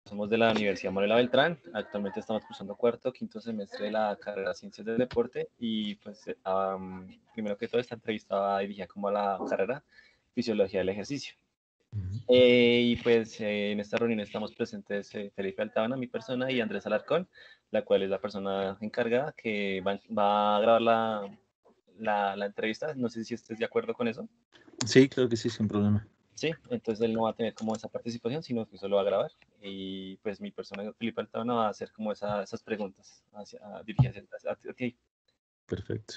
Somos de la Universidad Manuela Beltrán. Actualmente estamos cursando cuarto, quinto semestre de la carrera de Ciencias del Deporte y pues primero que todo esta entrevista va dirigida como a la carrera Fisiología del Ejercicio. Ujú. Y pues en esta reunión estamos presentes Felipe Altavana, mi persona, y Andrés Alarcón, la cual es la persona encargada que va a grabar la entrevista. No sé si estés de acuerdo con eso. Sí, claro que sí, sin problema. Sí, entonces él no va a tener como esa participación, sino que solo va a grabar. Y pues mi persona, Felipe Altavana, va a hacer como esas preguntas dirigidas a ti. Perfecto.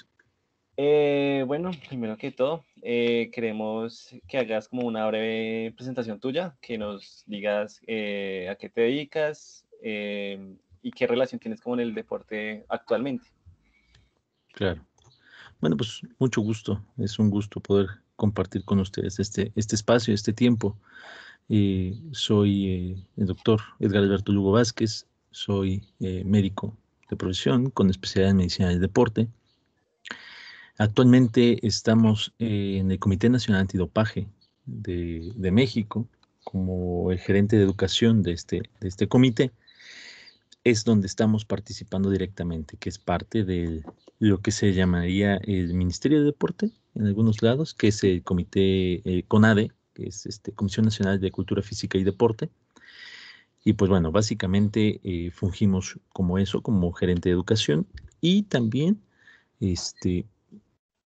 Bueno, primero que todo, queremos que hagas como una breve presentación tuya, que nos digas a qué te dedicas y qué relación tienes con el deporte actualmente. Claro. Bueno, pues mucho gusto. Es un gusto poder compartir con ustedes este espacio, este tiempo. Soy el doctor Edgar Alberto Lugo Vázquez. Soy médico de profesión con especialidad en medicina del deporte. Actualmente estamos en el Comité Nacional Antidopaje de México como el gerente de educación de este comité. Es donde estamos participando directamente, que es parte de lo que se llamaría el Ministerio de Deporte en algunos lados, que es el comité CONADE, que es Comisión Nacional de Cultura Física y Deporte. Y pues bueno, básicamente fungimos como eso, como gerente de educación, y también este,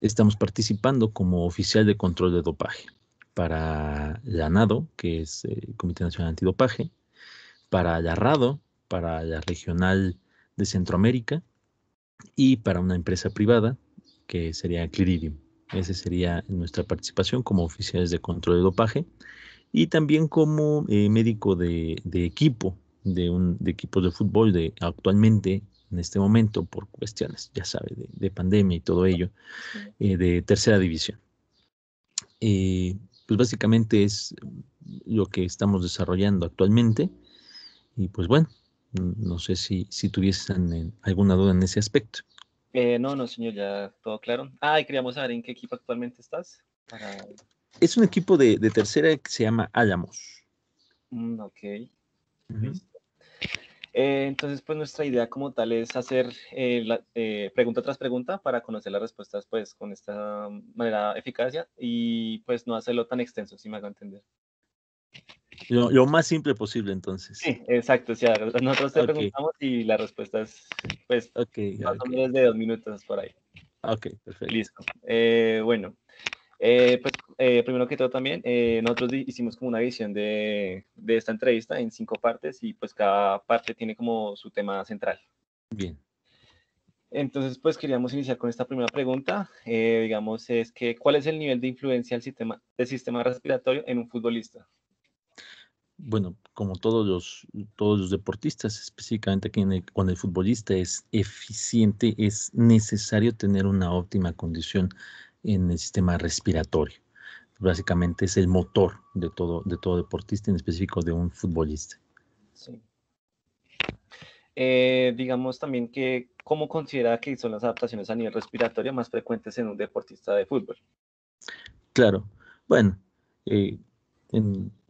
estamos participando como oficial de control de dopaje para la NADO, que es el Comité Nacional Antidopaje, para la RADO, para la Regional de Centroamérica, y para una empresa privada que sería Cleridium. Esa sería nuestra participación como oficiales de control de dopaje y también como médico de equipo, de equipos de fútbol actualmente, en este momento, por cuestiones, ya sabe, de pandemia y todo ello, Sí. de tercera división. Pues básicamente es lo que estamos desarrollando actualmente y pues bueno, no sé si tuviesen alguna duda en ese aspecto. No, no, señor, ya todo claro. Ah, y queríamos saber en qué equipo actualmente estás. Es un equipo de tercera que se llama Álamos. Ok, Ujú. listo. Entonces, pues nuestra idea como tal es hacer pregunta tras pregunta para conocer las respuestas, pues, con esta manera eficacia y pues no hacerlo tan extenso, si me hago entender. Lo más simple posible, entonces. Sí, exacto. O sea, nosotros te Ok, preguntamos y la respuesta es, pues, ok, más o ok, menos de 2 minutos por ahí. ok, perfecto. Listo. Bueno, pues primero que todo también, nosotros hicimos como una visión de esta entrevista en 5 partes y pues cada parte tiene como su tema central. Bien. Entonces, pues queríamos iniciar con esta primera pregunta. Digamos, es que, ¿cuál es el nivel de influencia del sistema respiratorio en un futbolista? Bueno, como todos los deportistas, específicamente aquí con el futbolista, es eficiente, es necesario tener una óptima condición en el sistema respiratorio. Básicamente es el motor de todo deportista, en específico de un futbolista. Sí. Digamos también que, ¿cómo considera que son las adaptaciones a nivel respiratorio más frecuentes en un deportista de fútbol? Claro, bueno, eh,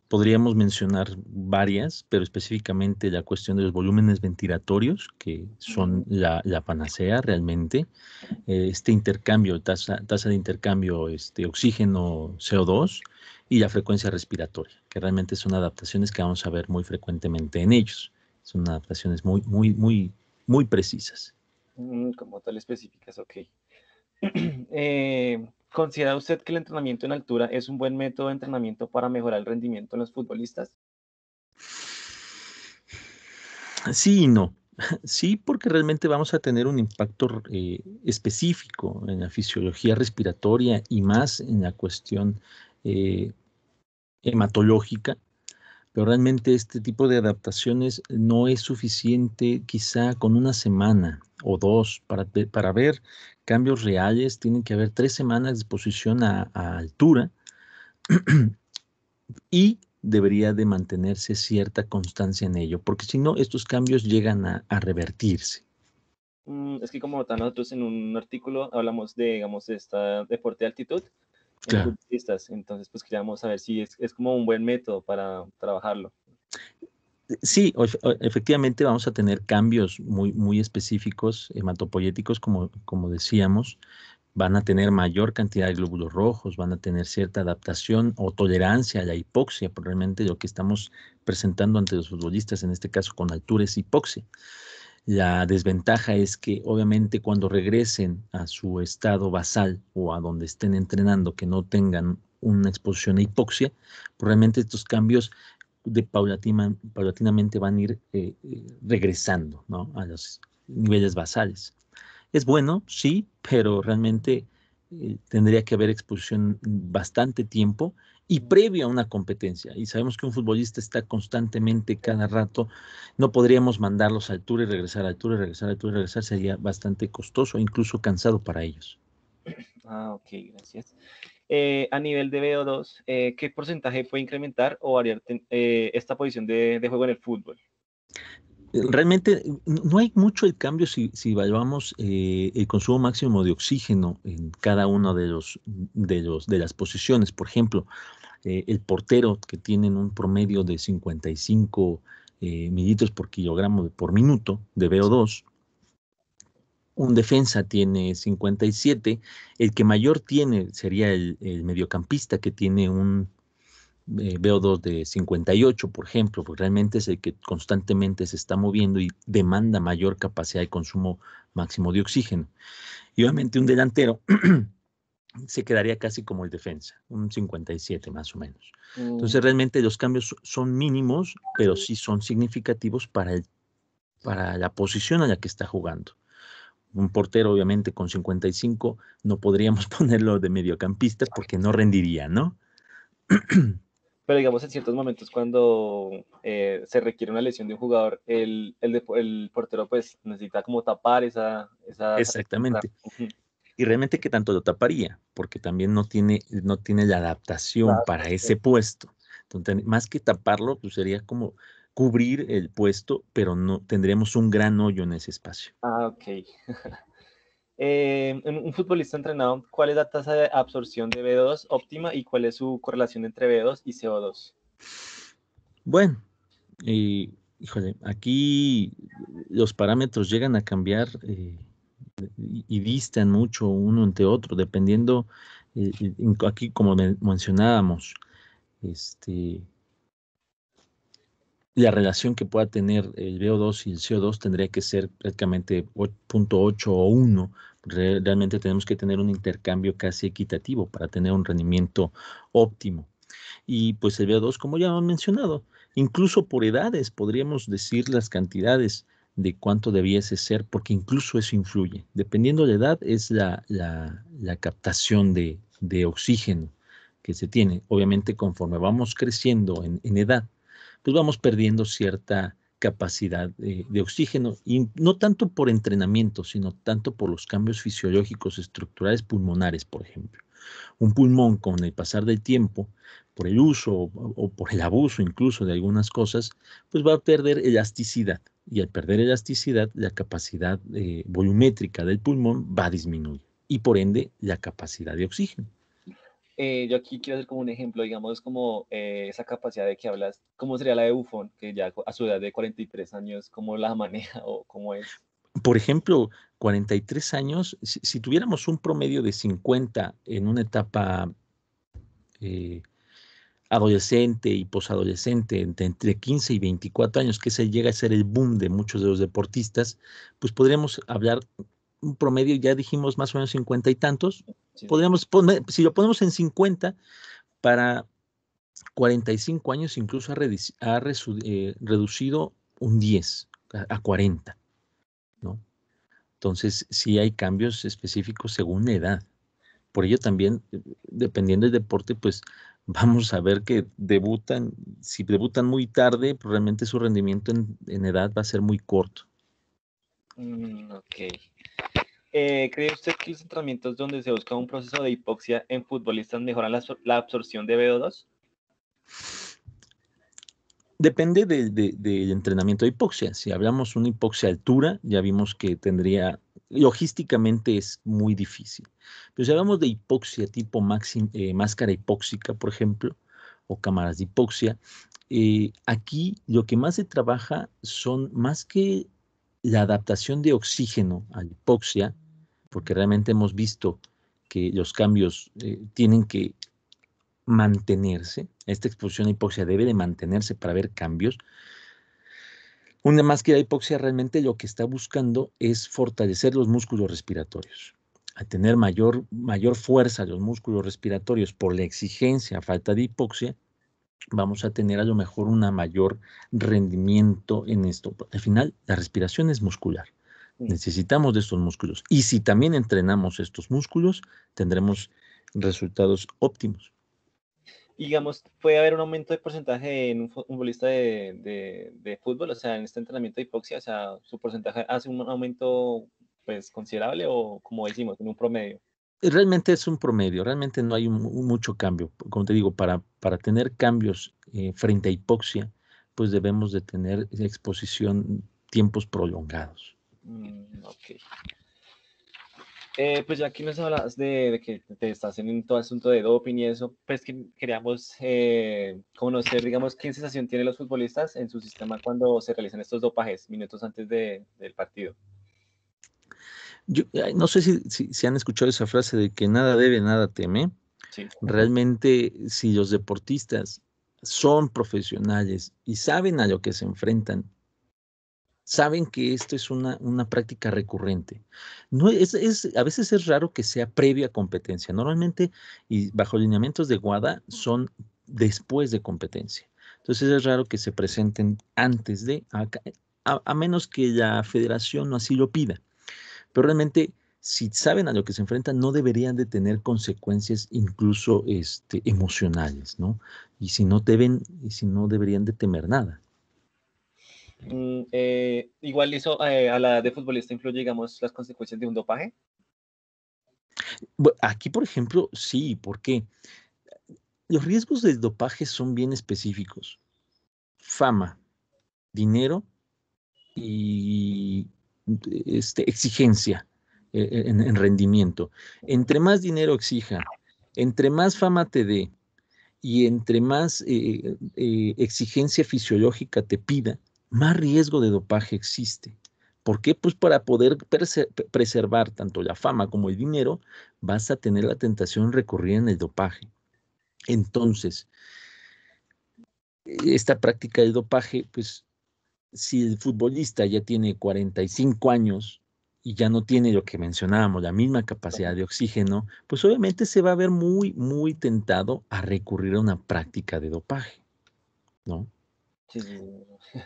podríamos mencionar varias, pero específicamente la cuestión de los volúmenes ventilatorios, que son la panacea realmente. Este intercambio, tasa de intercambio, oxígeno, CO2 y la frecuencia respiratoria, que realmente son adaptaciones que vamos a ver muy frecuentemente en ellos. Son adaptaciones muy, muy, muy, muy precisas. Como tal específicas, ok. ¿Considera usted que el entrenamiento en altura es un buen método de entrenamiento para mejorar el rendimiento en los futbolistas? Sí y no. Sí, porque realmente vamos a tener un impacto específico en la fisiología respiratoria y más en la cuestión eh, hematológica, pero realmente este tipo de adaptaciones no es suficiente quizá con una semana o dos para ver cambios reales. Tienen que haber 3 semanas de exposición a altura y debería de mantenerse cierta constancia en ello, porque si no, estos cambios llegan a revertirse. Es que como tal, nosotros en un artículo hablamos de, digamos, de este deporte de altitud en Claro. futbolistas, entonces pues queríamos saber si es como un buen método para trabajarlo. Sí, efectivamente vamos a tener cambios muy, muy específicos, hematopoyéticos, como decíamos. Van a tener mayor cantidad de glóbulos rojos, van a tener cierta adaptación o tolerancia a la hipoxia. Probablemente lo que estamos presentando ante los futbolistas, en este caso con altura, es hipoxia. La desventaja es que obviamente cuando regresen a su estado basal o a donde estén entrenando, que no tengan una exposición a hipoxia, probablemente estos cambios paulatinamente van a ir regresando, ¿no?, a los niveles basales. Es bueno, sí, pero realmente tendría que haber exposición bastante tiempo y previo a una competencia. Y sabemos que un futbolista está constantemente, cada rato, no podríamos mandarlos a altura y regresar, a altura y regresar, a altura y regresar, sería bastante costoso, incluso cansado para ellos. Ah, ok, gracias. A nivel de VO2, ¿qué porcentaje puede incrementar o variar esta posición de juego en el fútbol? Realmente no hay mucho el cambio si evaluamos el consumo máximo de oxígeno en cada uno de las posiciones. Por ejemplo, el portero, que tienen un promedio de 55 mililitros por kilogramo por minuto de VO2. Un defensa tiene 57. El que mayor tiene sería el mediocampista, que tiene un VO2 de 58, por ejemplo, porque realmente es el que constantemente se está moviendo y demanda mayor capacidad de consumo máximo de oxígeno. Y obviamente un delantero se quedaría casi como el defensa, un 57 más o menos. Entonces realmente los cambios son mínimos, pero sí son significativos para la posición a la que está jugando. Un portero obviamente con 55 no podríamos ponerlo de mediocampista porque no rendiría, ¿no? Pero digamos, en ciertos momentos cuando se requiere una lesión de un jugador, el portero pues necesita como tapar esa salida. Exactamente. Y realmente qué tanto lo taparía, porque también no tiene la adaptación Claro, para ese puesto. Entonces, más que taparlo, pues sería como cubrir el puesto, pero no tendríamos un gran hoyo en ese espacio. ah, ok. Un futbolista entrenado, ¿cuál es la tasa de absorción de VO2 óptima y cuál es su correlación entre VO2 y CO2? Bueno, híjole, aquí los parámetros llegan a cambiar y distan mucho uno entre otro, dependiendo, aquí como mencionábamos, este, la relación que pueda tener el VO2 y el CO2 tendría que ser prácticamente 0.8 o 1. Realmente tenemos que tener un intercambio casi equitativo para tener un rendimiento óptimo. Y pues el VO2, como ya hemos mencionado, incluso por edades podríamos decir las cantidades de cuánto debiese ser, porque incluso eso influye. Dependiendo de la edad, es la captación de oxígeno que se tiene. Obviamente, conforme vamos creciendo en edad, pues vamos perdiendo cierta capacidad de oxígeno, y no tanto por entrenamiento, sino tanto por los cambios fisiológicos estructurales pulmonares, por ejemplo. Un pulmón, con el pasar del tiempo, por el uso o por el abuso incluso de algunas cosas, pues va a perder elasticidad. Y al perder elasticidad, la capacidad volumétrica del pulmón va a disminuir y por ende la capacidad de oxígeno. Yo aquí quiero hacer como un ejemplo, digamos, como esa capacidad de que hablas, ¿cómo sería la de Buffon, que ya a su edad de 43 años, cómo la maneja o cómo es? Por ejemplo, 43 años, si tuviéramos un promedio de 50 en una etapa eh, adolescente y posadolescente, entre 15 y 24 años, que se llega a ser el boom de muchos de los deportistas, pues podríamos hablar un promedio, ya dijimos más o menos 50 y tantos. Sí, sí. Podríamos poner, si lo ponemos en 50, para 45 años incluso ha reducido un 10 a 40, ¿no? Entonces, sí hay cambios específicos según la edad. Por ello también, dependiendo del deporte, pues vamos a ver que si debutan muy tarde, pues realmente su rendimiento en edad va a ser muy corto. Ok. ¿Cree usted que los entrenamientos donde se busca un proceso de hipoxia en futbolistas mejoran la absorción de VO2? Depende del entrenamiento de hipoxia. Si hablamos de una hipoxia altura, ya vimos que logísticamente es muy difícil. Pero si hablamos de hipoxia tipo máscara hipóxica, por ejemplo, o cámaras de hipoxia. Aquí lo que más se trabaja son más que la adaptación de oxígeno a la hipoxia, porque realmente hemos visto que los cambios tienen que mantenerse, esta exposición a hipoxia debe de mantenerse para ver cambios. Una más que la hipoxia realmente lo que está buscando es fortalecer los músculos respiratorios. Al tener mayor fuerza los músculos respiratorios por la exigencia a falta de hipoxia, vamos a tener a lo mejor un mayor rendimiento en esto. Al final, la respiración es muscular. Necesitamos de estos músculos. Y si también entrenamos estos músculos, tendremos resultados óptimos. Digamos, puede haber un aumento de porcentaje en un futbolista de fútbol, o sea, en este entrenamiento de hipoxia, o sea, su porcentaje hace un aumento pues considerable o como decimos, en un promedio. Realmente es un promedio, realmente no hay mucho cambio. Como te digo, para tener cambios frente a hipoxia, pues debemos de tener exposición tiempos prolongados. Ok. Pues ya aquí nos hablas de que te estás en todo asunto de doping y eso, pues que queríamos conocer, digamos, qué sensación tienen los futbolistas en su sistema cuando se realizan estos dopajes minutos antes del partido. Yo no sé si han escuchado esa frase de que nada debe, nada teme. Sí. Realmente, si los deportistas son profesionales y saben a lo que se enfrentan, saben que esto es una práctica recurrente. No, a veces es raro que sea previa competencia. Normalmente, y bajo lineamientos de WADA, son después de competencia. Entonces es raro que se presenten antes de, a menos que la federación no así lo pida. Pero realmente, si saben a lo que se enfrentan, no deberían de tener consecuencias incluso emocionales, ¿no? Y si no deberían de temer nada. Igual eso a la edad de futbolista influye, digamos, las consecuencias de un dopaje. Aquí, por ejemplo, sí, ¿por qué? Los riesgos del dopaje son bien específicos. Fama, dinero y exigencia en rendimiento. Entre más dinero exija, entre más fama te dé y entre más exigencia fisiológica te pida, más riesgo de dopaje existe. ¿Por qué? Pues para poder preservar tanto la fama como el dinero, vas a tener la tentación de recurrir en el dopaje. Entonces, esta práctica del dopaje, pues si el futbolista ya tiene 45 años y ya no tiene lo que mencionábamos, la misma capacidad de oxígeno, pues obviamente se va a ver muy, muy tentado a recurrir a una práctica de dopaje, ¿no? Sí, sí, sí.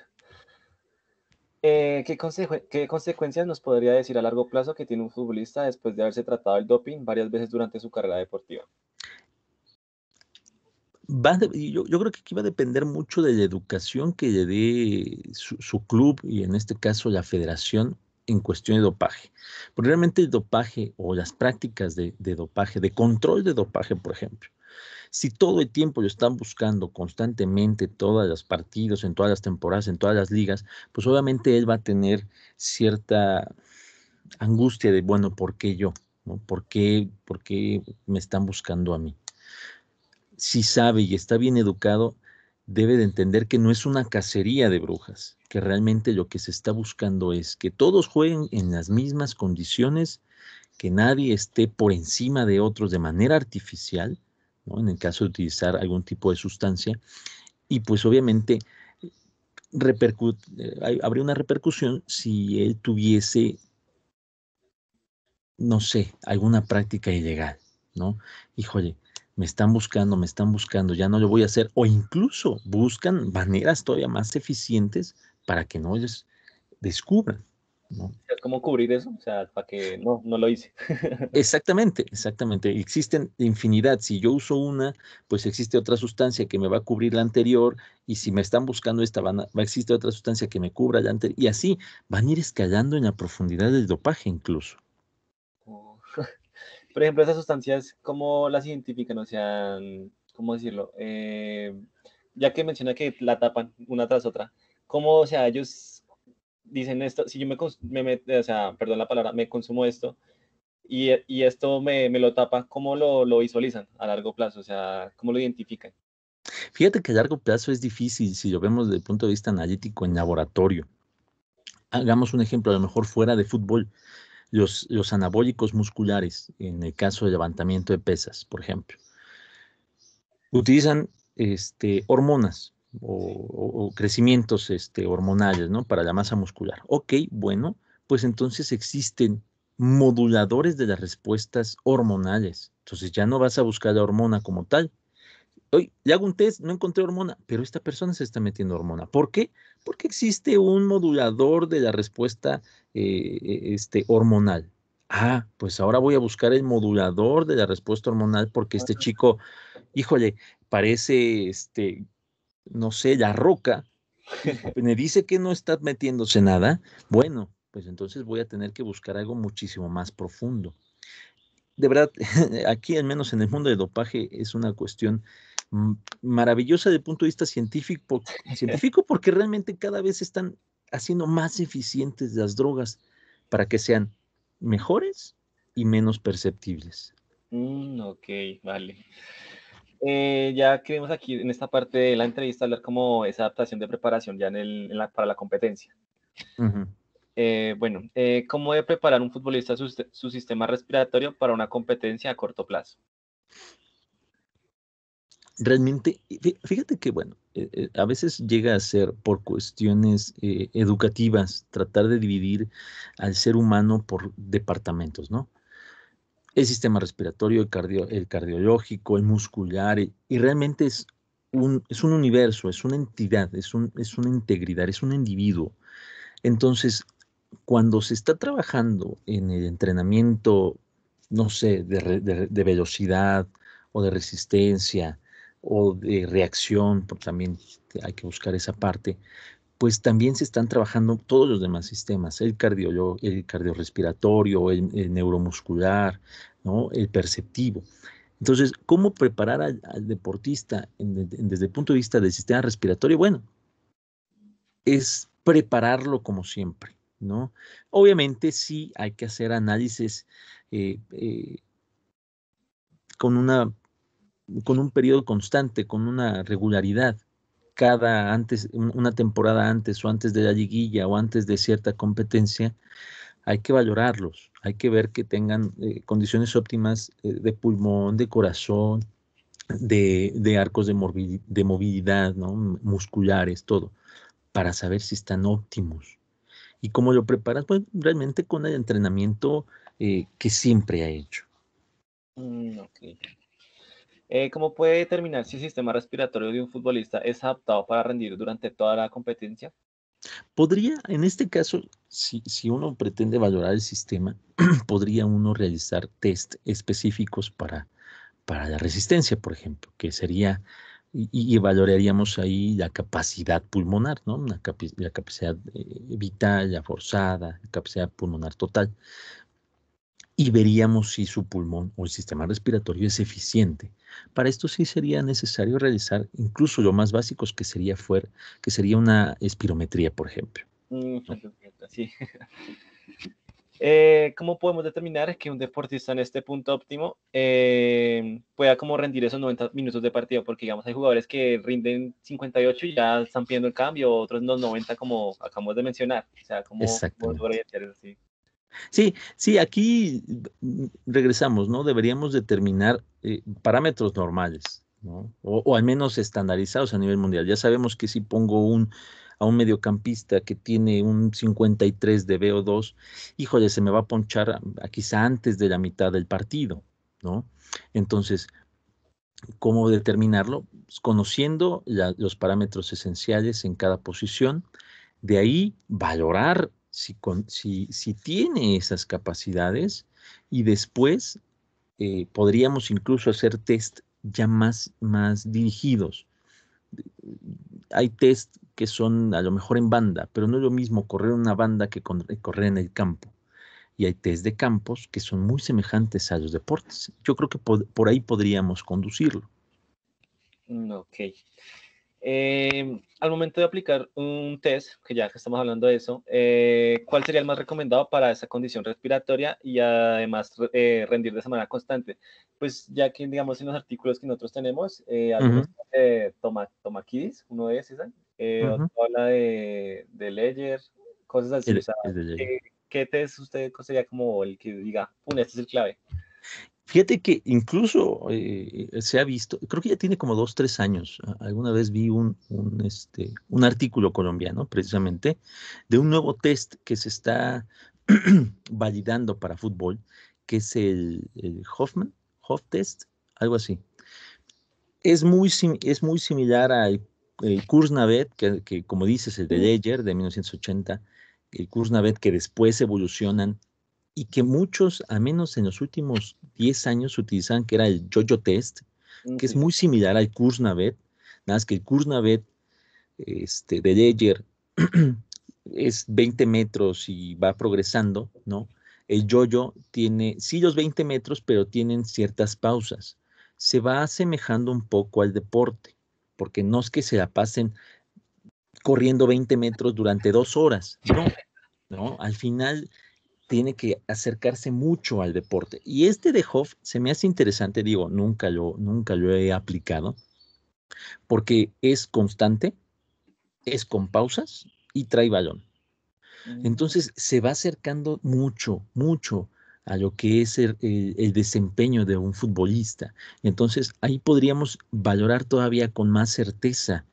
¿Qué consecuencias nos podría decir a largo plazo que tiene un futbolista después de haberse tratado el doping varias veces durante su carrera deportiva? Yo creo que aquí va a depender mucho de la educación que le dé su club y en este caso la federación en cuestión de dopaje. Porque realmente el dopaje o las prácticas de dopaje, de control de dopaje, por ejemplo, si todo el tiempo lo están buscando constantemente, todos los partidos, en todas las temporadas, en todas las ligas, pues obviamente él va a tener cierta angustia de, bueno, ¿por qué yo? ¿No? Por qué me están buscando a mí? Si sabe y está bien educado, debe de entender que no es una cacería de brujas, que realmente lo que se está buscando es que todos jueguen en las mismas condiciones, que nadie esté por encima de otros de manera artificial, ¿no? En el caso de utilizar algún tipo de sustancia, y pues obviamente habría una repercusión si él tuviese, no sé, alguna práctica ilegal, ¿no? Híjole, me están buscando, ya no lo voy a hacer, o incluso buscan maneras todavía más eficientes para que no les descubran, ¿no? ¿Cómo cubrir eso? O sea, para que no lo hice. Exactamente, exactamente. Existen infinidad. Si yo uso una, pues existe otra sustancia que me va a cubrir la anterior, y si me están buscando esta, va a existir otra sustancia que me cubra la anterior, y así van a ir escalando en la profundidad del dopaje incluso. Oh. Por ejemplo, esas sustancias, ¿cómo las identifican? O sea, ¿cómo decirlo? Ya que menciona que la tapan una tras otra, ¿cómo, o sea, ellos dicen esto, si yo o sea, perdón la palabra, me consumo esto y esto me lo tapa, ¿cómo lo visualizan a largo plazo? O sea, ¿cómo lo identifican? Fíjate que a largo plazo es difícil si lo vemos desde el punto de vista analítico en laboratorio. Hagamos un ejemplo, a lo mejor fuera de fútbol, los anabólicos musculares, en el caso de levantamiento de pesas, por ejemplo, utilizan hormonas o crecimientos hormonales, ¿no? Para la masa muscular. Ok, bueno, pues entonces existen moduladores de las respuestas hormonales. Entonces ya no vas a buscar la hormona como tal. Hoy le hago un test, no encontré hormona, pero esta persona se está metiendo hormona. ¿Por qué? Porque existe un modulador de la respuesta hormonal. Ah, pues ahora voy a buscar el modulador de la respuesta hormonal porque este chico, híjole, parece, no sé, la roca y me dice que no está metiéndose nada. Bueno, pues entonces voy a tener que buscar algo muchísimo más profundo. De verdad, aquí al menos en el mundo del dopaje es una cuestión maravillosa desde el punto de vista científico porque realmente cada vez están haciendo más eficientes las drogas para que sean mejores y menos perceptibles. Ok, vale. Ya queremos aquí en esta parte de la entrevista hablar como esa adaptación de preparación ya para la competencia. Ujú. Bueno, ¿cómo debe preparar un futbolista su sistema respiratorio para una competencia a corto plazo? Realmente, fíjate que, bueno, a veces llega a ser por cuestiones educativas tratar de dividir al ser humano por departamentos, ¿no? El sistema respiratorio, el cardiológico, el muscular, y realmente es un universo, es una entidad, es una integridad, es un individuo. Entonces, cuando se está trabajando en el entrenamiento, no sé, de velocidad o de resistencia o de reacción, porque también hay que buscar esa parte, pues también se están trabajando todos los demás sistemas, el cardiorrespiratorio, el neuromuscular, ¿no? El perceptivo. Entonces, ¿cómo preparar al deportista desde el punto de vista del sistema respiratorio? Bueno, es prepararlo como siempre, ¿no? Obviamente sí hay que hacer análisis eh, eh, con con un periodo constante, con una regularidad. Una temporada antes o antes de la liguilla o antes de cierta competencia, hay que valorarlos, hay que ver que tengan condiciones óptimas de pulmón, de corazón, de arcos de movilidad, ¿no? Musculares, todo, para saber si están óptimos. ¿Y cómo lo preparas? Pues realmente con el entrenamiento que siempre ha hecho. Ok. ¿Cómo puede determinar si el sistema respiratorio de un futbolista es adaptado para rendir durante toda la competencia? Podría, en este caso, si uno pretende valorar el sistema, podría uno realizar test específicos para la resistencia, por ejemplo, que sería, y valoraríamos ahí la capacidad pulmonar, ¿no? La capacidad vital, la forzada, la capacidad pulmonar total, y veríamos si su pulmón o el sistema respiratorio es eficiente. Para esto sí sería necesario realizar incluso lo más básico que sería una espirometría, por ejemplo. ¿No? Perfecto, sí. ¿Cómo podemos determinar que un deportista en este punto óptimo pueda como rendir esos 90 minutos de partido? Porque digamos, hay jugadores que rinden 58 y ya están pidiendo el cambio, otros en los 90 como acabamos de mencionar. O sea, ¿cómo Exactamente. lograr hacer eso? Sí. Sí, sí, aquí regresamos, ¿no? Deberíamos determinar parámetros normales, ¿no? O al menos estandarizados a nivel mundial. Ya sabemos que si pongo a un mediocampista que tiene un 53 de VO2, híjole, se me va a ponchar quizá antes de la mitad del partido, ¿no? Entonces, ¿cómo determinarlo? Pues, conociendo los parámetros esenciales en cada posición, de ahí valorar si tiene esas capacidades y después podríamos incluso hacer test ya más dirigidos. Hay test que son a lo mejor en banda, pero no es lo mismo correr una banda que correr en el campo. Y hay test de campos que son muy semejantes a los deportes. Yo creo que por ahí podríamos conducirlo. Ok. Al momento de aplicar un test, que ya que estamos hablando de eso, ¿cuál sería el más recomendado para esa condición respiratoria y además rendir de esa manera constante? Pues ya que, digamos, en los artículos que nosotros tenemos, algunos Ujú, Tomakidis, uno es esa, otro ujú. habla de Ledger, cosas así, o sea, Es de ley. ¿qué test usted sería como el que diga, este es el clave? Fíjate que incluso se ha visto, creo que ya tiene como 2, 3 años. Alguna vez vi un artículo colombiano, precisamente, de un nuevo test que se está validando para fútbol, que es el Hoff Test, algo así. Es muy similar al el Kursnavet, que como dices, el de Leyer de 1980, el Kursnavet que después evolucionan y que muchos, al menos en los últimos 10 años, utilizan, que era el Jojo Test, que es Sí, muy similar al Kursnavet, nada más que el Kursnavet de Leyer es 20 metros y va progresando, ¿no? El yo-yo tiene, sí, los 20 metros, pero tienen ciertas pausas. Se va asemejando un poco al deporte, porque no es que se la pasen corriendo 20 metros durante 2 horas, no, no, al final tiene que acercarse mucho al deporte. Y este de Hoff se me hace interesante, digo, nunca lo he aplicado, porque es constante, es con pausas y trae balón. mm. Entonces se va acercando mucho, mucho a lo que es el desempeño de un futbolista. Entonces ahí podríamos valorar todavía con más certeza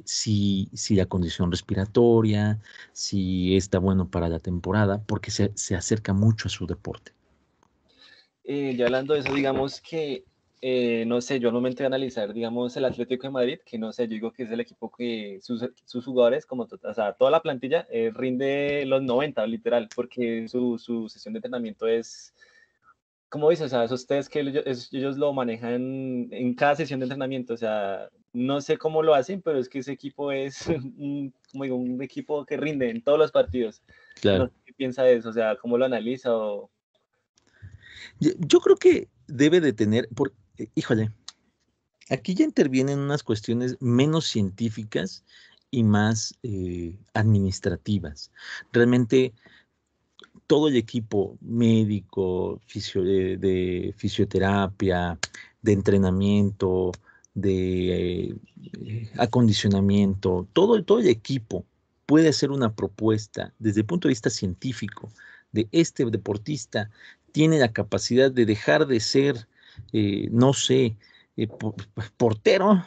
si la condición respiratoria, si está bueno para la temporada, porque se acerca mucho a su deporte. Ya hablando de eso, digamos que, no sé, yo al momento de analizar, digamos, el Atlético de Madrid, que no sé, yo digo que es el equipo que sus jugadores, como o sea, toda la plantilla, rinde los 90 literal, porque su sesión de entrenamiento es, como dice, o sea, esos test que ellos lo manejan en cada sesión de entrenamiento, o sea, no sé cómo lo hacen, pero es que ese equipo es, como digo, un equipo que rinde en todos los partidos. No Claro. sé qué piensa de eso, o sea, cómo lo analiza o... Yo creo que debe de tener, híjole, aquí ya intervienen unas cuestiones menos científicas y más administrativas. Realmente todo el equipo médico, de fisioterapia, de entrenamiento, de acondicionamiento, todo el equipo puede hacer una propuesta desde el punto de vista científico de este deportista tiene la capacidad de dejar de ser, no sé, portero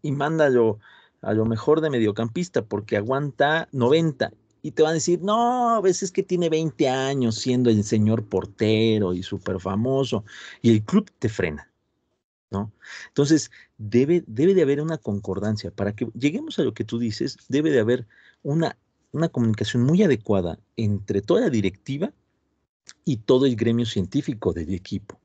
y mándalo a lo mejor de mediocampista porque aguanta 90 y te van a decir, no, a veces que tiene 20 años siendo el señor portero y súper famoso, y el club te frena, ¿no? Entonces, debe de haber una concordancia. Para que lleguemos a lo que tú dices, debe de haber una comunicación muy adecuada entre toda la directiva y todo el gremio científico del equipo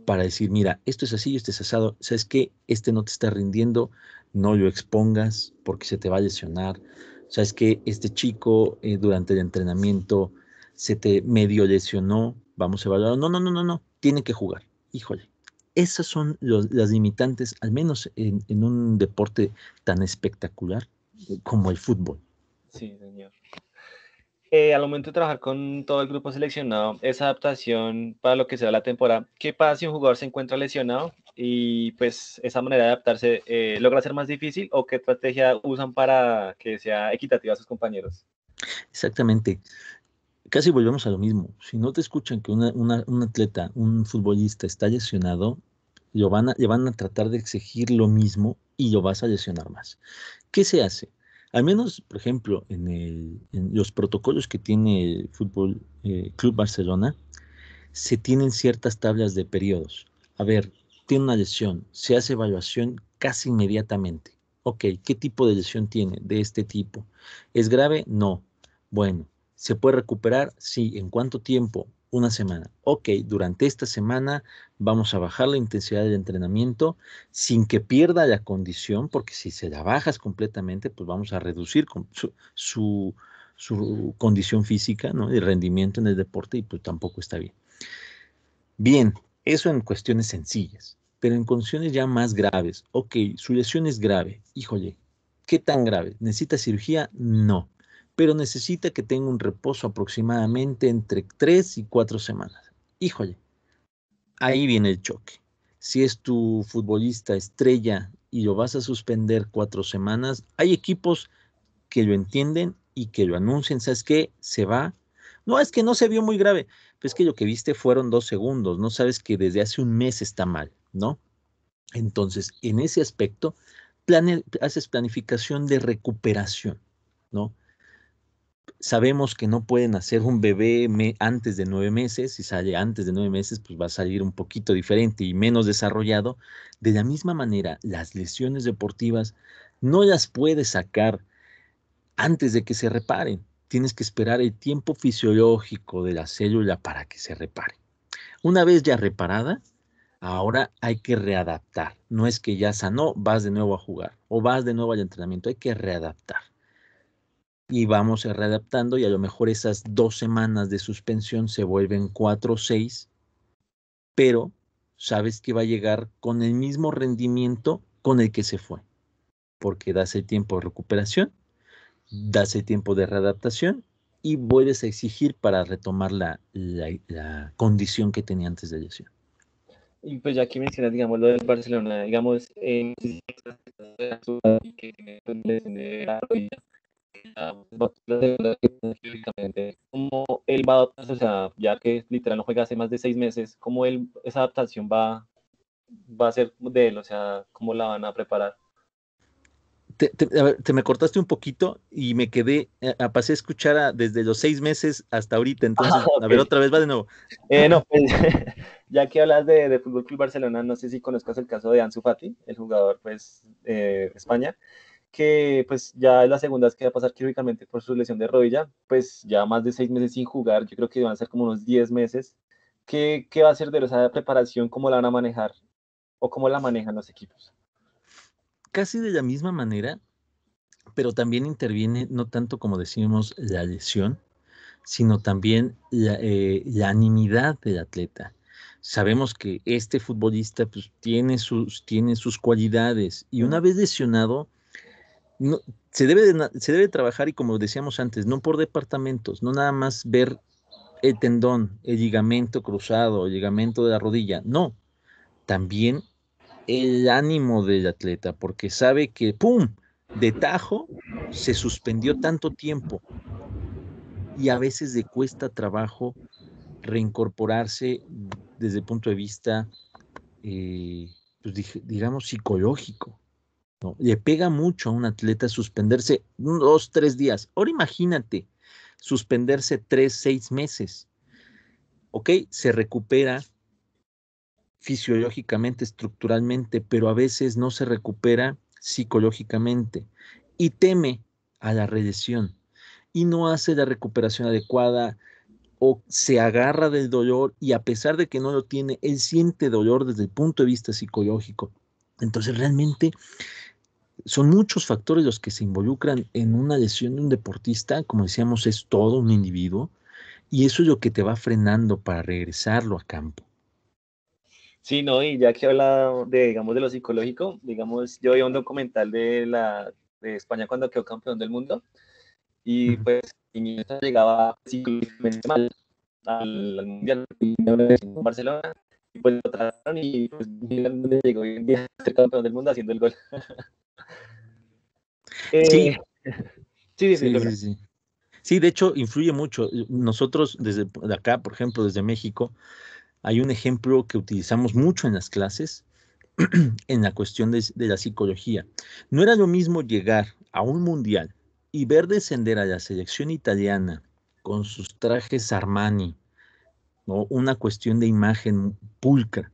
para decir, mira, esto es así, esto es asado, ¿sabes qué? Este no te está rindiendo, no lo expongas porque se te va a lesionar. ¿Sabes qué? Este chico durante el entrenamiento se te medio lesionó, vamos a evaluar. No, no, no, no, no, tiene que jugar. Híjole, esas son las limitantes, al menos en un deporte tan espectacular como el fútbol. Sí, señor. Al momento de trabajar con todo el grupo seleccionado, esa adaptación para lo que sea la temporada, ¿qué pasa si un jugador se encuentra lesionado y pues esa manera de adaptarse logra ser más difícil o qué estrategia usan para que sea equitativa a sus compañeros? Exactamente. Casi volvemos a lo mismo. Si no te escuchan que un atleta, un futbolista está lesionado, le van a tratar de exigir lo mismo y lo vas a lesionar más. ¿Qué se hace? Al menos, por ejemplo, en los protocolos que tiene el Fútbol Club Barcelona, se tienen ciertas tablas de periodos. A ver, tiene una lesión, se hace evaluación casi inmediatamente. Ok, ¿qué tipo de lesión tiene? De este tipo. ¿Es grave? No. Bueno, ¿se puede recuperar? Sí. ¿En cuánto tiempo? Una semana. Ok, durante esta semana vamos a bajar la intensidad del entrenamiento sin que pierda la condición, porque si se la bajas completamente, pues vamos a reducir su condición física, ¿no? El rendimiento en el deporte y pues tampoco está bien. Bien, eso en cuestiones sencillas. pero en condiciones ya más graves. Ok, su lesión es grave. Híjole, ¿qué tan grave? ¿Necesita cirugía? No, pero necesita que tenga un reposo aproximadamente entre 3 y 4 semanas. Híjole, ahí viene el choque. Si es tu futbolista estrella y lo vas a suspender 4 semanas, hay equipos que lo entienden y que lo anuncien. ¿Sabes qué? Se va. No, es que no se vio muy grave. Pero es que lo que viste fueron 2 segundos. No sabes que desde hace un mes está mal, ¿no? Entonces, en ese aspecto, haces planificación de recuperación, ¿no? Sabemos que no pueden hacer un bebé antes de 9 meses. Si sale antes de 9 meses, pues va a salir un poquito diferente y menos desarrollado. De la misma manera, las lesiones deportivas no las puedes sacar antes de que se reparen. Tienes que esperar el tiempo fisiológico de la célula para que se repare. Una vez ya reparada, ahora hay que readaptar. No es que ya sanó, vas de nuevo a jugar o vas de nuevo al entrenamiento. Hay que readaptar. Y vamos readaptando y a lo mejor esas 2 semanas de suspensión se vuelven 4 o 6, pero sabes que va a llegar con el mismo rendimiento con el que se fue, porque das el tiempo de recuperación, das el tiempo de readaptación y vuelves a exigir para retomar la condición que tenía antes de lesión. Y pues ya que mencionas, digamos, lo del Barcelona, digamos, cómo él va a adaptarse, o sea, ya que literal no juega hace más de 6 meses, cómo él, esa adaptación va a ser de él, o sea, cómo la van a preparar. A ver, te me cortaste un poquito y me quedé, pasé a escuchar desde los 6 meses hasta ahorita, entonces, a Ok. ver, otra vez, va de nuevo. No, pues, ya que hablas de Fútbol Club Barcelona, no sé si conozcas el caso de Ansu Fati, el jugador, pues, de España, que pues ya es la segunda vez que va a pasar quirúrgicamente por su lesión de rodilla, pues ya más de 6 meses sin jugar, yo creo que van a ser como unos 10 meses. ¿Qué va a hacer de esa preparación? ¿Cómo la van a manejar? ¿O cómo la manejan los equipos? Casi de la misma manera, pero también interviene no tanto como decimos la lesión, sino también la animidad del atleta. Sabemos que este futbolista pues, tiene sus cualidades y una vez lesionado, no, se debe trabajar y como decíamos antes, no por departamentos, no nada más ver el tendón, el ligamento cruzado, el ligamento de la rodilla, no, también el ánimo del atleta, porque sabe que, ¡pum!, de tajo se suspendió tanto tiempo y a veces le cuesta trabajo reincorporarse desde el punto de vista, eh, pues, digamos, psicológico, ¿no? Le pega mucho a un atleta suspenderse 2, 3 días. Ahora imagínate suspenderse 3, 6 meses. Ok, se recupera fisiológicamente, estructuralmente, pero a veces no se recupera psicológicamente y teme a la regresión y no hace la recuperación adecuada o se agarra del dolor y a pesar de que no lo tiene, él siente dolor desde el punto de vista psicológico. Entonces realmente son muchos factores los que se involucran en una lesión de un deportista, como decíamos, es todo un individuo y eso es lo que te va frenando para regresarlo a campo. Sí, no, y ya que habla de, digamos, de lo psicológico, digamos, yo vi un documental de España cuando quedó campeón del mundo y Ujú. pues Iniesta llegaba psicológicamente mal al Mundial en Barcelona y pues lo trataron y pues mira dónde llegó hoy en día a ser campeón del mundo haciendo el gol. Sí, Eh, sí, sí, sí, sí, perdón. sí, sí. Sí, de hecho, influye mucho. Nosotros, desde de acá, por ejemplo, desde México, hay un ejemplo que utilizamos mucho en las clases, en la cuestión de la psicología. No era lo mismo llegar a un mundial y ver descender a la selección italiana con sus trajes Armani, ¿no? Una cuestión de imagen pulcra.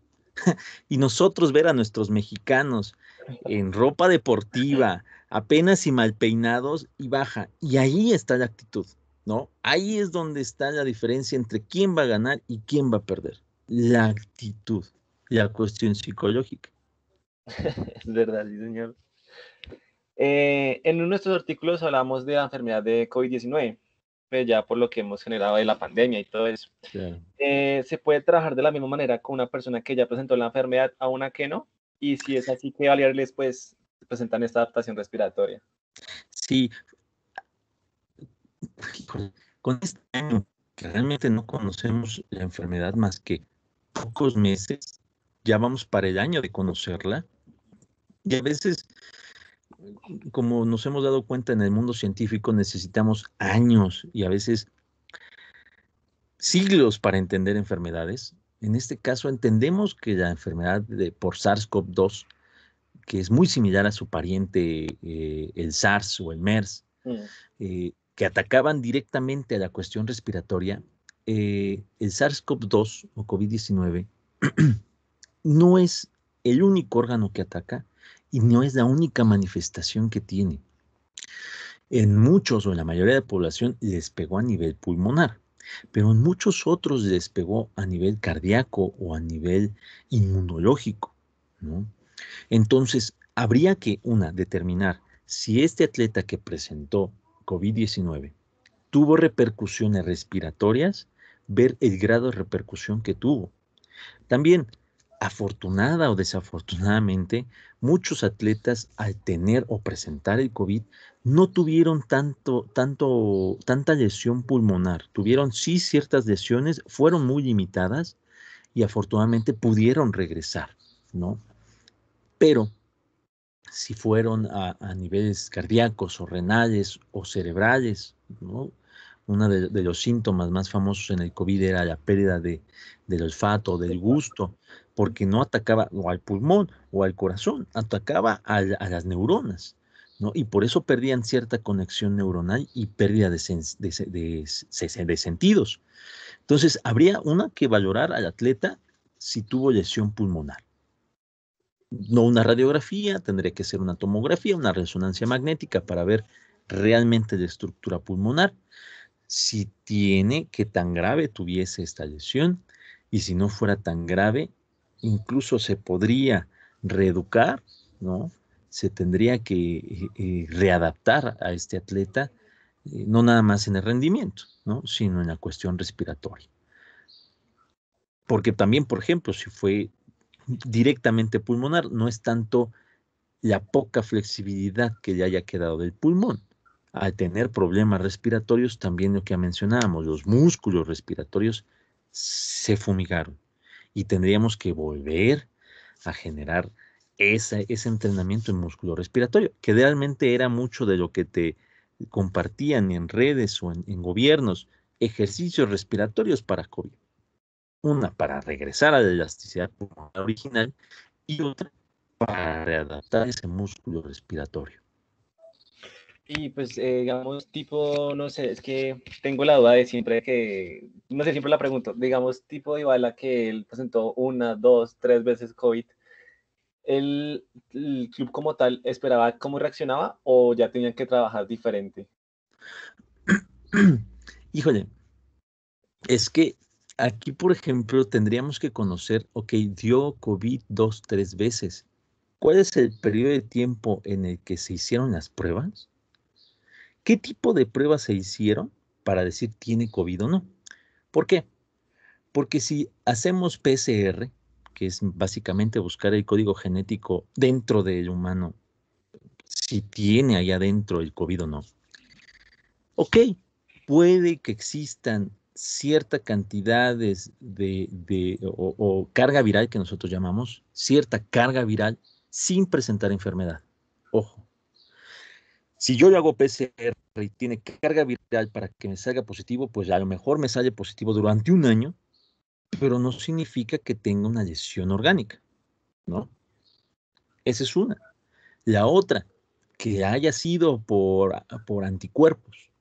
Y nosotros ver a nuestros mexicanos en ropa deportiva, apenas y mal peinados y baja. Y ahí está la actitud, ¿no? Ahí es donde está la diferencia entre quién va a ganar y quién va a perder. La actitud, la cuestión psicológica. Es verdad, sí, señor. En uno de nuestros artículos hablamos de la enfermedad de COVID-19 pues ya por lo que hemos generado de la pandemia y todo eso. Claro. ¿Se puede trabajar de la misma manera con una persona que ya presentó la enfermedad a una que no? Y si es así, ¿qué variables pues presentan esta adaptación respiratoria? Sí, híjole, con este año que realmente no conocemos la enfermedad más que pocos meses, ya vamos para el año de conocerla, y a veces, como nos hemos dado cuenta en el mundo científico, necesitamos años y a veces siglos para entender enfermedades. En este caso, entendemos que la enfermedad por SARS-CoV-2, que es muy similar a su pariente, el SARS o el MERS, Mm, que atacaban directamente a la cuestión respiratoria, el SARS-CoV-2 o COVID-19 no es el único órgano que ataca y no es la única manifestación que tiene. En muchos o en la mayoría de la población les pegó a nivel pulmonar, pero en muchos otros les pegó a nivel cardíaco o a nivel inmunológico, ¿no? Entonces, habría que, determinar si este atleta que presentó COVID-19 tuvo repercusiones respiratorias, ver el grado de repercusión que tuvo. También, afortunada o desafortunadamente, muchos atletas al tener o presentar el COVID no tuvieron tanta lesión pulmonar. Tuvieron sí ciertas lesiones, fueron muy limitadas y afortunadamente pudieron regresar, ¿no? Pero si fueron a niveles cardíacos o renales o cerebrales, ¿no? Uno de los síntomas más famosos en el COVID era la pérdida del olfato, del gusto, porque no atacaba o al pulmón o al corazón, atacaba a las neuronas, ¿no? Y por eso perdían cierta conexión neuronal y pérdida de sentidos. Entonces, habría que valorar al atleta si tuvo lesión pulmonar. No una radiografía, tendría que ser una tomografía, una resonancia magnética para ver realmente la estructura pulmonar, si tiene, qué tan grave tuviese esta lesión, y si no fuera tan grave, incluso se podría reeducar, ¿no? Se tendría que readaptar a este atleta, no nada más en el rendimiento, ¿no? Sino en la cuestión respiratoria. Porque también, por ejemplo, si fue directamente pulmonar, no es tanto la poca flexibilidad que le haya quedado del pulmón. Al tener problemas respiratorios, también lo que mencionábamos, los músculos respiratorios se fumigaron y tendríamos que volver a generar ese entrenamiento en músculo respiratorio, que realmente era mucho de lo que te compartían en redes o en gobiernos, ejercicios respiratorios para COVID. Una para regresar a la elasticidad pulmonar original y otra para readaptar ese músculo respiratorio. Y pues, digamos, tipo, no sé, es que tengo la duda de siempre que, no sé, siempre la pregunto, digamos, tipo Dybala que él presentó una, dos, tres veces COVID, ¿el club como tal esperaba cómo reaccionaba o ya tenían que trabajar diferente? Híjole, es que aquí, por ejemplo, tendríamos que conocer, ok, dio COVID 2, 3 veces. ¿Cuál es el periodo de tiempo en el que se hicieron las pruebas? ¿Qué tipo de pruebas se hicieron para decir tiene COVID o no? ¿Por qué? Porque si hacemos PCR, que es básicamente buscar el código genético dentro del humano, si tiene allá adentro el COVID o no. Ok, puede que existan cierta cantidades o carga viral que nosotros llamamos, cierta carga viral sin presentar enfermedad. Ojo, si yo le hago PCR y tiene carga viral para que me salga positivo, pues a lo mejor me sale positivo durante un año, pero no significa que tenga una lesión orgánica, ¿no? Esa es una. La otra, que haya sido por anticuerpos,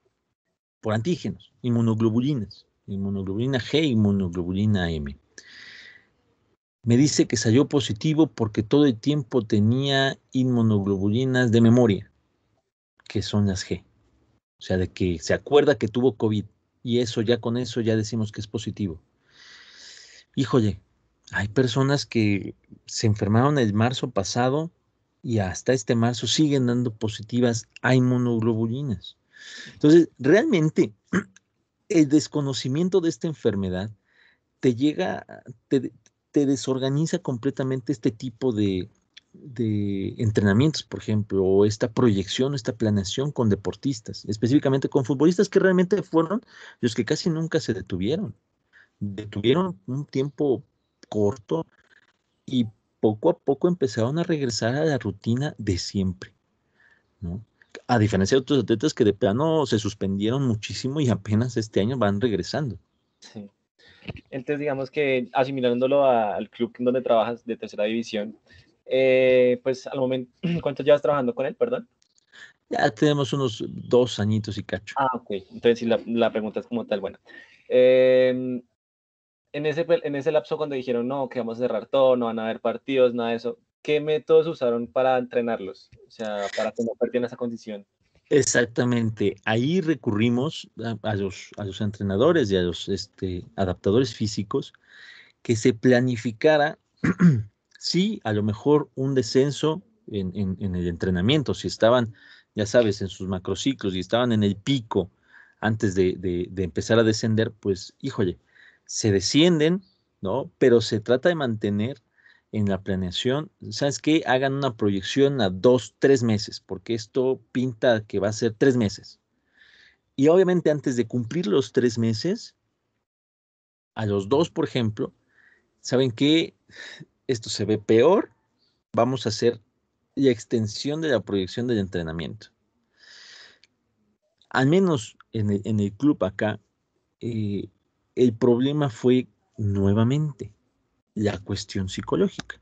por antígenos, inmunoglobulinas, inmunoglobulina G, inmunoglobulina M. Me dice que salió positivo porque todo el tiempo tenía inmunoglobulinas de memoria, que son las G. O sea, de que se acuerda que tuvo COVID y eso ya con eso ya decimos que es positivo. Híjole, hay personas que se enfermaron el marzo pasado y hasta este marzo siguen dando positivas a inmunoglobulinas. Entonces, realmente el desconocimiento de esta enfermedad te llega, te, te desorganiza completamente este tipo de entrenamientos, por ejemplo, o esta proyección, esta planeación con deportistas, específicamente con futbolistas que realmente fueron los que casi nunca se detuvieron un tiempo corto y poco a poco empezaron a regresar a la rutina de siempre, ¿no? A diferencia de otros atletas que de plano se suspendieron muchísimo y apenas este año van regresando. Sí. Entonces, digamos que asimilándolo al club en donde trabajas de tercera división, pues al momento, ¿cuánto llevas trabajando con él, perdón? Ya tenemos unos 2 añitos y cacho. Ah, ok. Entonces, sí, la pregunta es como tal, bueno. Eh, en ese lapso cuando dijeron, no, que vamos a cerrar todo, no van a haber partidos, nada de eso, ¿qué métodos usaron para entrenarlos? O sea, para que no perdieran esa condición. Exactamente, ahí recurrimos a los entrenadores y a los adaptadores físicos que se planificara, sí, a lo mejor un descenso en el entrenamiento, si estaban, ya sabes, en sus macrociclos y estaban en el pico antes de empezar a descender, pues, híjole, se descienden, ¿no? Pero se trata de mantener en la planeación, ¿sabes qué? Hagan una proyección a 2, 3 meses, porque esto pinta que va a ser 3 meses. Y obviamente antes de cumplir los 3 meses, a los dos, por ejemplo, ¿saben qué? Esto se ve peor, vamos a hacer la extensión de la proyección del entrenamiento. Al menos en el club acá, eh, el problema fue nuevamente la cuestión psicológica.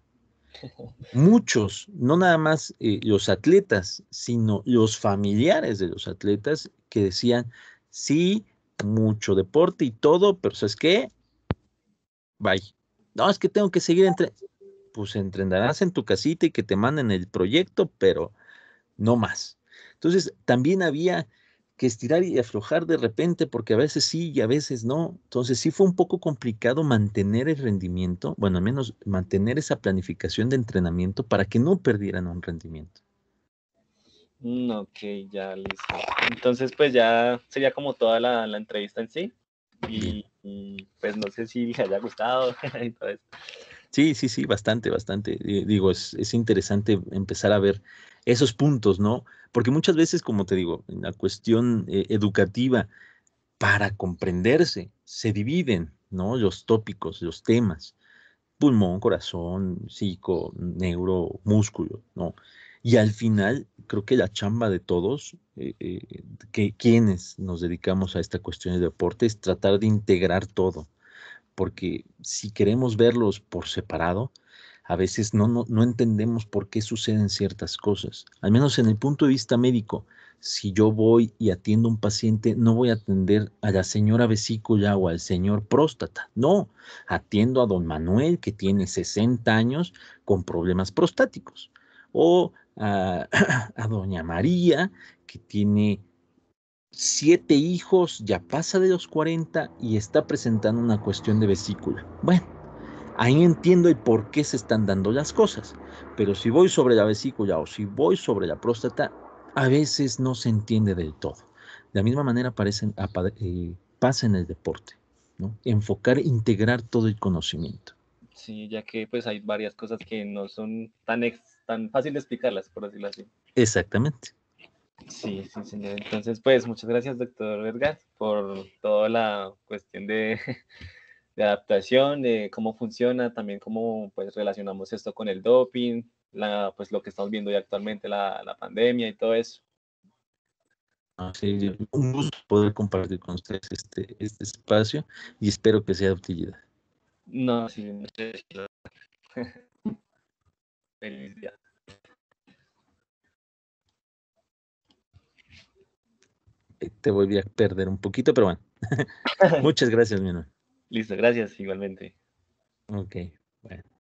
Muchos, no nada más los atletas, sino los familiares de los atletas que decían, sí, mucho deporte y todo, pero ¿sabes qué? Bye. No, es que tengo que seguir pues entrenarás en tu casita y que te manden el proyecto, pero no más. Entonces, también había que estirar y aflojar de repente, porque a veces sí y a veces no. Entonces, sí fue un poco complicado mantener el rendimiento, bueno, al menos mantener esa planificación de entrenamiento para que no perdieran un rendimiento. Ok, ya listo. Entonces, pues ya sería como toda la entrevista en sí. Bien. Pues no sé si les haya gustado y todo eso. Sí, sí, sí, bastante, bastante. Digo, es interesante empezar a ver esos puntos, ¿no? Porque muchas veces, como te digo, en la cuestión educativa, para comprenderse, se dividen, ¿no? Los tópicos, los temas, pulmón, corazón, psico, neuro, músculo, ¿no? Y al final, creo que la chamba de todos, que quienes nos dedicamos a esta cuestión de deporte, es tratar de integrar todo, porque si queremos verlos por separado, a veces no entendemos por qué suceden ciertas cosas. Al menos en el punto de vista médico, si yo voy y atiendo a un paciente, no voy a atender a la señora vesícula o al señor próstata. No, atiendo a don Manuel, que tiene 60 años con problemas prostáticos. O a doña María, que tiene 7 hijos, ya pasa de los 40 y está presentando una cuestión de vesícula. Bueno, ahí entiendo el por qué se están dando las cosas, pero si voy sobre la vesícula o si voy sobre la próstata, a veces no se entiende del todo. De la misma manera pasa en el deporte, ¿no? Enfocar, integrar todo el conocimiento. Sí, ya que pues hay varias cosas que no son tan fácil de explicarlas, por decirlo así. Exactamente. Sí, sí, señor. Entonces, pues muchas gracias, doctor Edgar, por toda la cuestión de adaptación, de cómo funciona, también cómo pues relacionamos esto con el doping, pues lo que estamos viendo hoy actualmente, la pandemia y todo eso. Así, un gusto poder compartir con ustedes este espacio y espero que sea de utilidad. No, sí, muchas gracias. Feliz día. Te volví a perder un poquito, pero bueno. Muchas gracias, mi hermano. Listo, gracias, igualmente. Ok, bueno.